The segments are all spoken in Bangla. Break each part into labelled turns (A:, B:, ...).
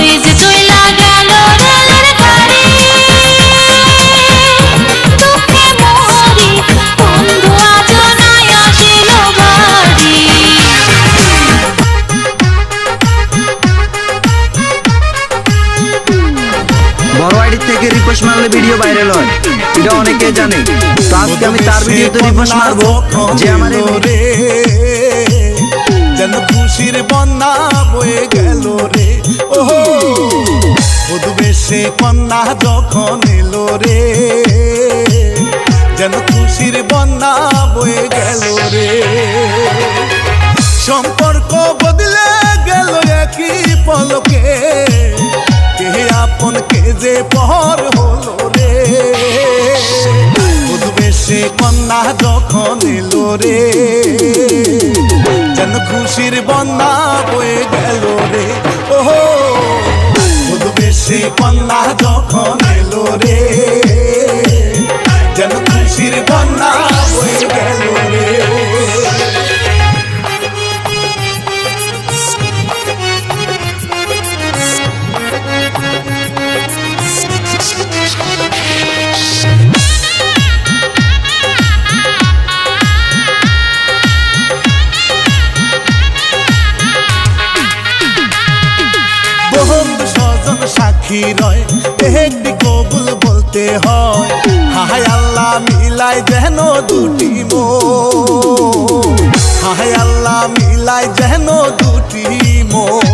A: এই যে চইলা গেল রেলের গাড়ি, দুঃখে মরি বন্ধু আজও নাই আসিল বাড়ি।
B: বড় আইডি থেকে রিপোস্ট মারলে ভিডিও ভাইরাল হয়, এটা অনেকে জানে। তো আজকে আমি তার ভিডিওতে রিপোস্ট মারবো যে আমার
C: যেন খুশির বন্যা বয়ে গেল রে। ওহো বধূ বেশে কন্যা যখন এলো রে, যেন খুশির বন্যা বয়ে গেল রে। সম্পর্ক বদলে গেল একই পলকে, কে আপন কে যে পর হলো রে। বধূ বেশে কন্যা যখন এলো রে, যেন খুশির বন্যা বয়ে গেল রে। ওহো বধূ বেশে কন্যা যখন এলো রে, যেন খুশির বন্যা বয়ে গেল রে। বন্ধু স্বজন সাক্ষী রয়, একটি কবুল বলতে হয়। হায় আল্লাহ মিলাই যেন দুটি মন, হায় আল্লাহ মিলাই যেন দুটি মন।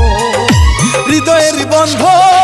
C: হৃদয়ের বন্ধন